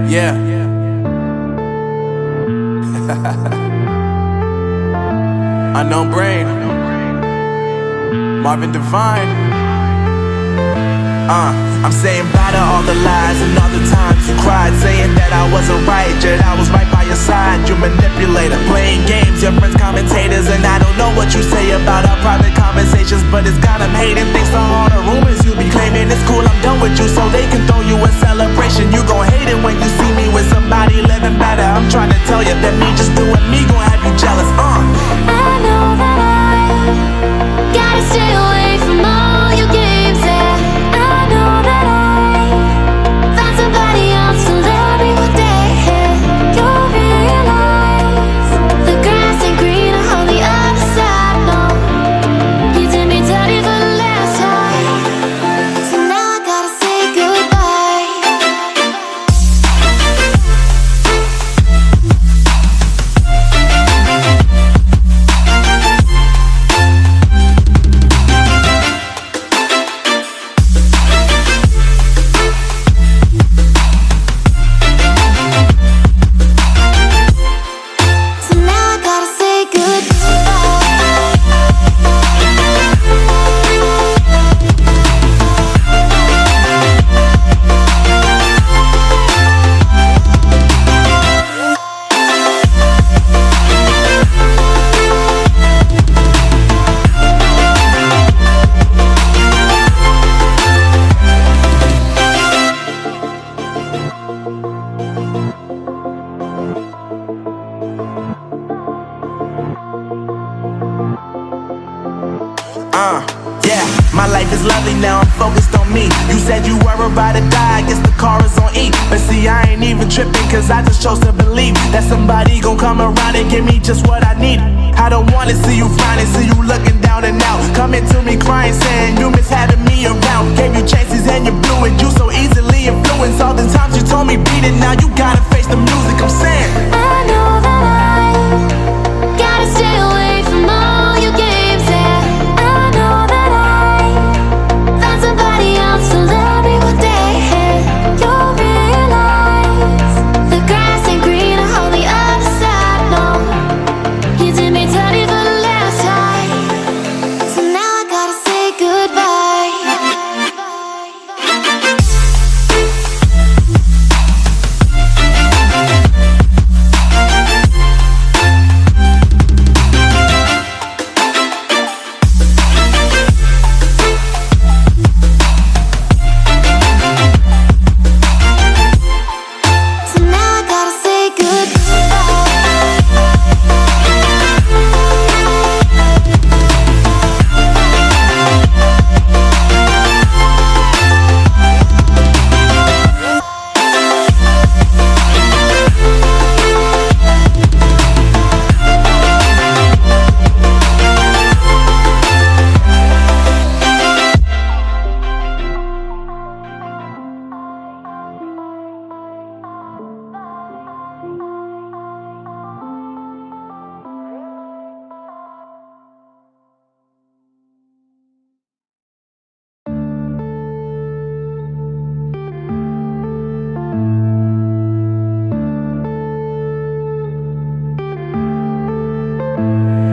Yeah. Unknown Brain, Marvin Divine. I'm saying bye to all the lies and all the times you cried, saying that I wasn't right, yet I was right by your side. You manipulator, playing games, your friends commentators, and I don't know what you say about our private conversations, but it's got them hating. Thanks to all the rumors you be claiming. It's cool, I'm done with you, so they can throw you a celebration. You gon' hate it when you see me with somebody living better. I'm trying to tell you that me just doing me gon' have you jealous. I know that I gotta stay away from all your games, yeah. I know that I found somebody else to love me one day, yeah. You'll realize the grass ain't greener on the other side, no. You did me dirty for the last time, so now I gotta say goodbye. So now I gotta say Yeah, my life is lovely now, I'm focused on me. You said you were about to die, I guess the car is on E. But see, I ain't even tripping, cause I just chose to believe that somebody gon' come around and give me just what I need. I don't wanna see you frowning, see you looking down and out, coming to me crying, saying you miss having me around. Gave you chances and you blew it, you so easily influenced. All the times you told me beat it, now you gotta face the music. I'm saying I know that I gotta stay away from all your games, yeah. I know that I found somebody else to love me one day, yeah. You'll realize the grass ain't greener on the other side, no. You did me dirty for the last time, so now I gotta say goodbye. So now I gotta say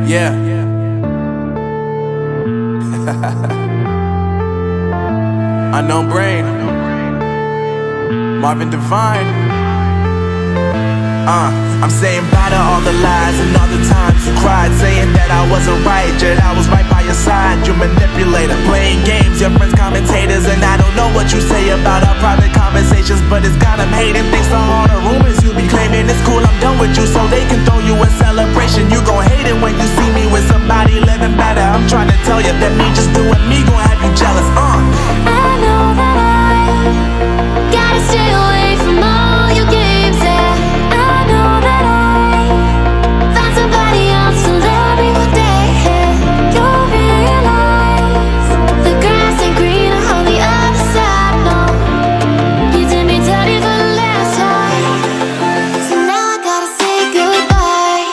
yeah. Unknown Brain, Marvin Divine. I'm saying bye to all the lies and all the times you cried, saying that I wasn't right, yet I was right by your side. You manipulator, playing games, your friends commentators, and I don't know what you say about our private conversations, but it's got them hating. Thanks to all the rumors you be claiming. It's cool, I'm done with you, so they can throw you a celebration. You gon' hate it when you see me with somebody living better. I'm trying to tell you that me just doing me gon' have you jealous. I know that I gotta stay away from all your games, yeah. I know that I found somebody else to love me one day, yeah. You'll realize the grass ain't greener on the other side, no. You did me dirty for the last time, so now I gotta say goodbye.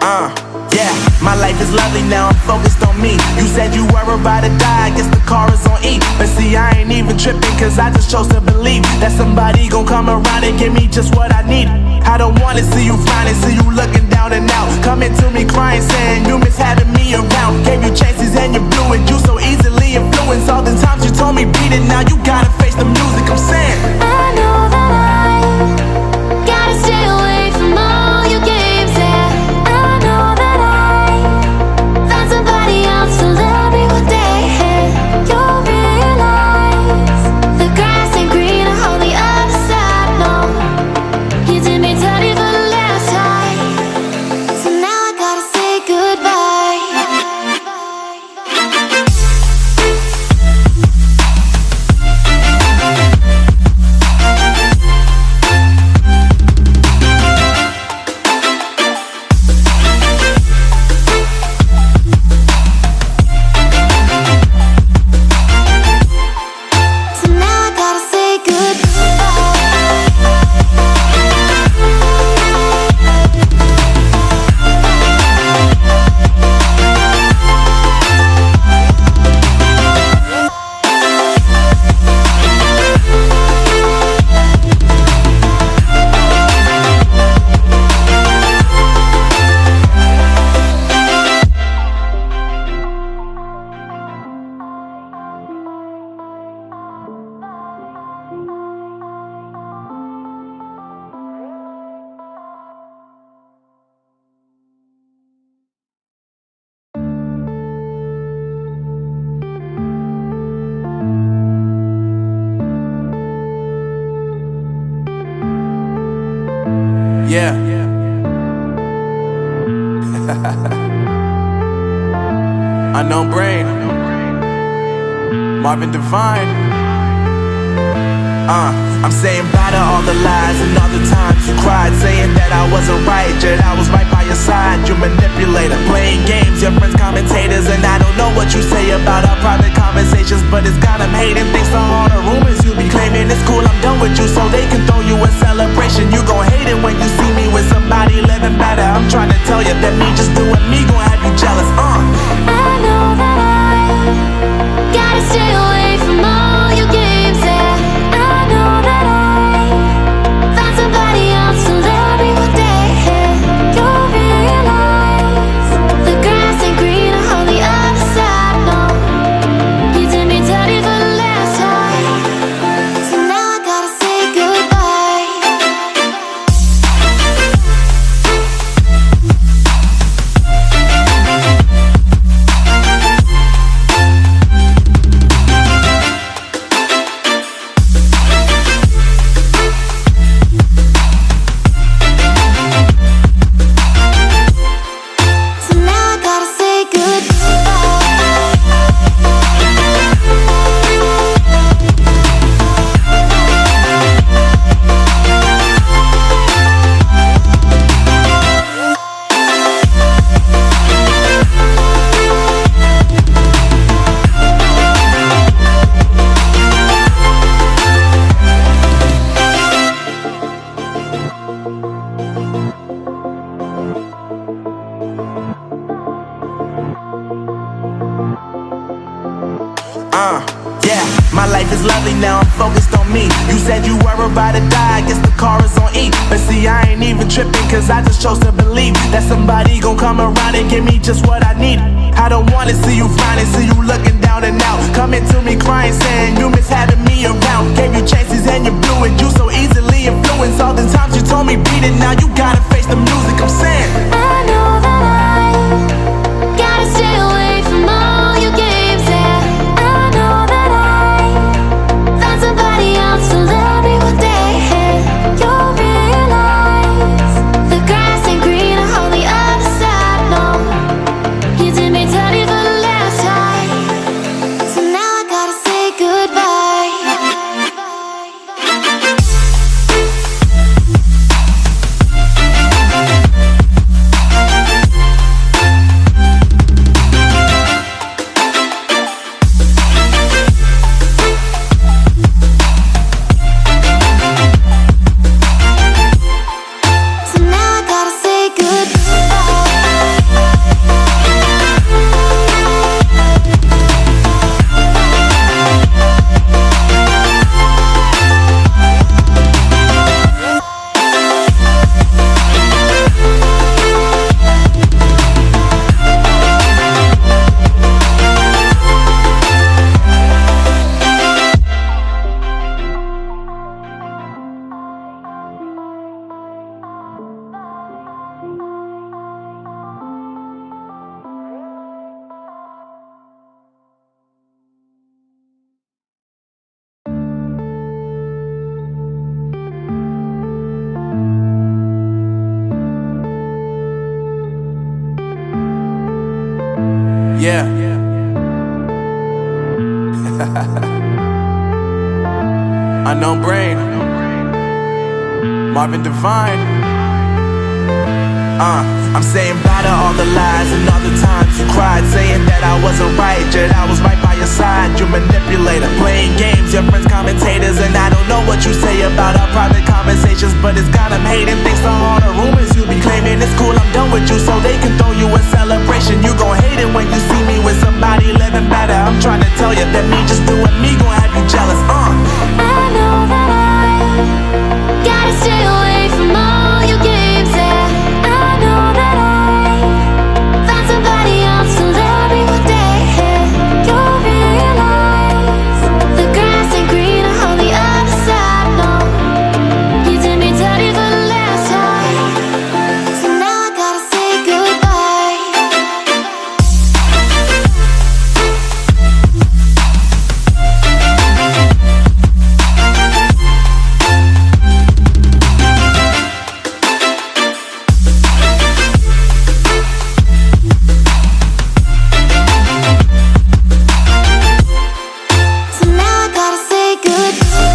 Yeah, my life is lovely now, I'm focused on me. You said you were about to die, I guess the car is on E. But see, I ain't even tripping, cause I just chose to believe that somebody gon' come around and give me just what I need. I don't wanna see you flying, see you looking down and out, coming to me crying, saying you miss having me around. Gave you chances and you blew it, you so easily influenced. All the times you told me beat it, now you gotta face the music, I'm saying I know that I gotta stay away from all your games, yeah. I know that I found somebody else to love me one day, and you'll realize the grass ain't greener on the other side, no. You did me dirty for the last time, so now I gotta say goodbye. So now I gotta say yeah. Unknown Brain, Marvin Devine. I'm saying bye to all the lies and all the times you cried, saying that I wasn't right, yet I was right by your side. You manipulator, playing games, your friends commentators, and I don't know what you say about our private conversations, but it's got them hating. Thanks to all the rumors you be claiming, it's cool, I'm done with you, so they can throw you a celebration. You gon' hate it when you see me with somebody living better. I'm trying to tell you that me just doing me gon' have you jealous. I know that I gotta stay away from all your games, yeah. I know that I found somebody else to love me one day, and you'll realize the grass ain't greener on the other side, no. You did me dirty for the last time, so now I gotta say goodbye. So now I gotta say Yeah, my life is lovely now, I'm focused on me. You said you were about to die, I guess the car is on E. But see, I ain't even tripping, cause I just chose to believe that somebody gon' come around and give me just what I need. I don't wanna see you flying, see you looking down and out, coming to me crying, saying you miss having me around. Gave you chances and you blew it, you so easily influenced. All the times you told me beat it, now you gotta face the music, I'm saying I know that I gotta stay away from all your games, yeah. I know that I found somebody else to love me one day, and you'll realize the grass ain't greener on the other side, no. You did me dirty for the last time, so now I gotta say goodbye. Yeah. Unknown Brain, Marvin Divine. I'm saying bye to all the lies and all the times you cried, saying that I wasn't right, yet I was right by your side. You manipulator, playing games, your friends commentators, and I don't know what you say about our private conversations, but it's got them hating. Thanks to all the rumors you be claiming. It's cool, I'm done with you, so they can throw you a celebration. You gon' hate it when you see me with somebody living better. I'm trying to tell you that me just doing me gon' have you jealous. I know that I gotta stay away from all your games, yeah. I know that I found somebody else to love me one day, yeah. You'll realize the grass ain't greener on the other side, no. You did me dirty for the last time, so now I gotta say goodbye. So now I gotta say goodbye.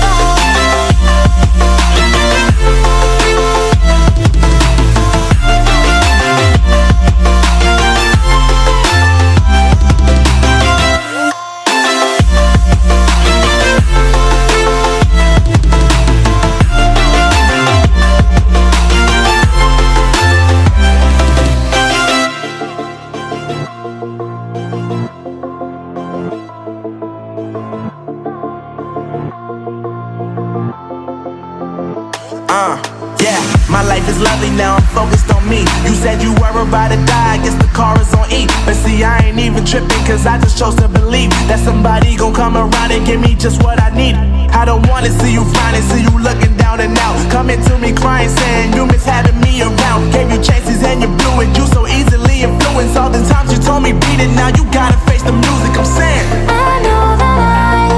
Yeah, my life is lovely now, I'm focused on me. You said you were about to die, I guess the car is on E. But see, I ain't even tripping, cause I just chose to believe that somebody gon' come around and give me just what I need. I don't wanna see you finding, see you looking down and out, coming to me crying, saying you miss having me around. Gave you chances and you blew it, you so easily influenced. All the times you told me beat it, now you gotta face the music. I'm saying I know that I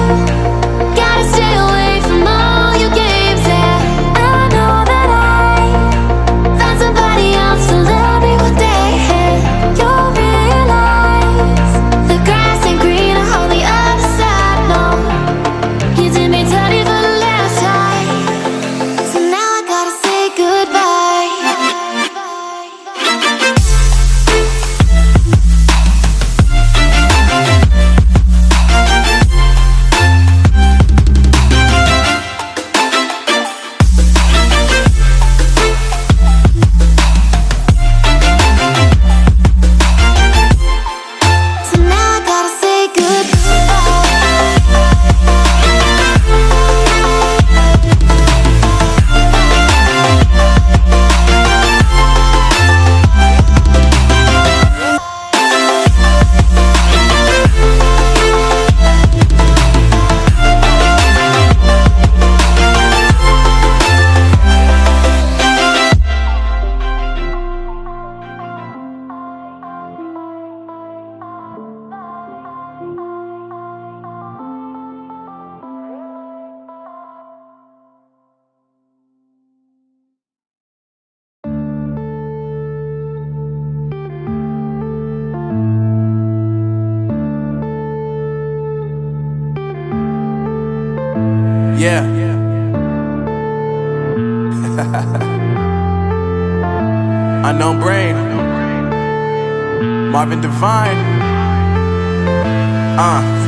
gotta stay away from all your games, yeah. I know that I found somebody else to love me one day, yeah. You'll realize the grass ain't greener on the other side, no. You did me dirty for the last time, so now I gotta say goodbye. So now I gotta say goodbye. yeah. Unknown Brain, Marvin Divine.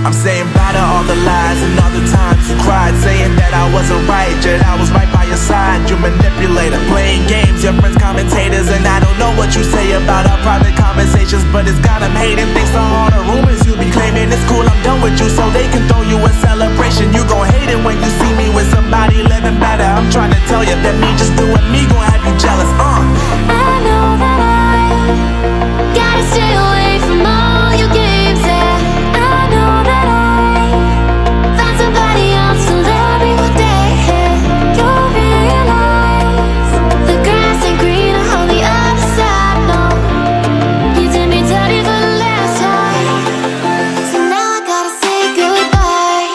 I'm saying bye to all the lies and all the times you cried, saying that I wasn't right, yet I was right by your side. You manipulator, playing games, your friends commentators, and I don't know what you say about our private conversations, but it's got them hating. Thanks to all the rumors you be claiming. It's cool, I'm done with you, so they can throw you a celebration. You gon' hate it when you see me with somebody living better. I'm trying to tell you that me just doing me gon' have you jealous. I know that I gotta stay away from all your games, yeah. I know that I found somebody else to love me one day, yeah. You'll realize the grass ain't greener on the other side, no. You did me dirty for the last time, so now I gotta say goodbye.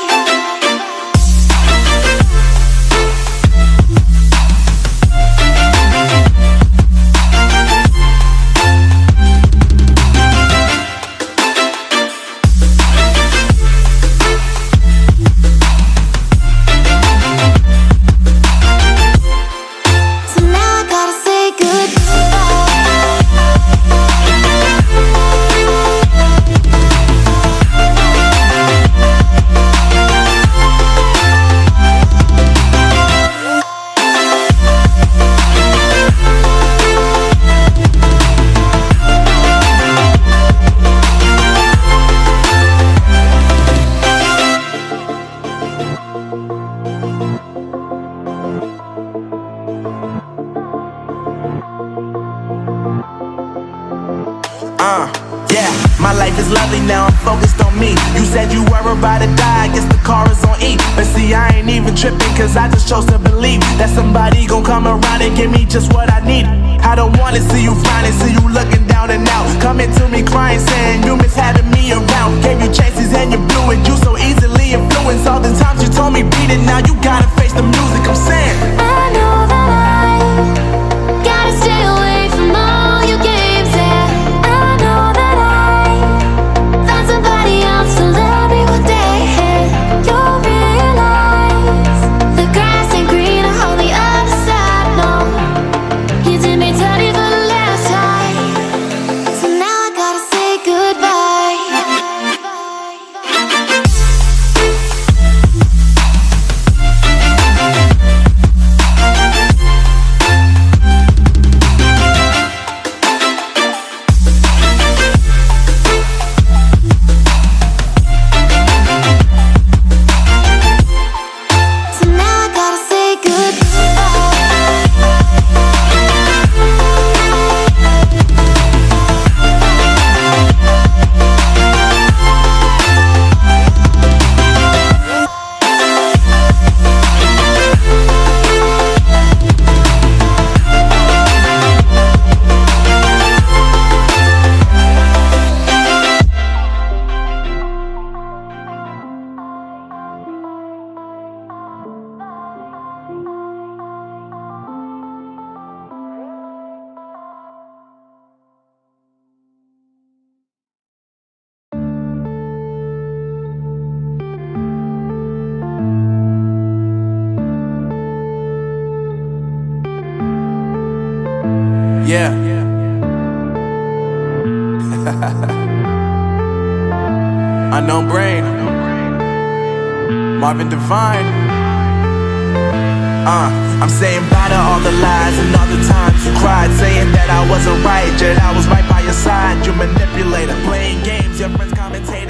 Yeah, my life is lovely now, I'm focused on me. You said you were about to die, I guess the car is on E. But see, I ain't even tripping, cause I just chose to believe that somebody gon' come around and give me just what I need. I don't wanna see you frowning, see you looking down and out, coming to me crying, saying you miss having me around. Gave you chances and you blew it, you so easily influenced. All the times you told me beat it, now you gotta face the music, I'm saying I know that I gotta stay away from all your games, yeah. I know that I found somebody else to love me one day. You'll realize the grass ain't greener on the other side, no. You did me dirty for the last time, so now I gotta say goodbye. So now I gotta say yeah. Unknown Brain, Marvin Divine. I'm saying bye to all the lies and all the times you cried, saying that I wasn't right, yet I was right by your side. You manipulator, playing games, your friends commentator.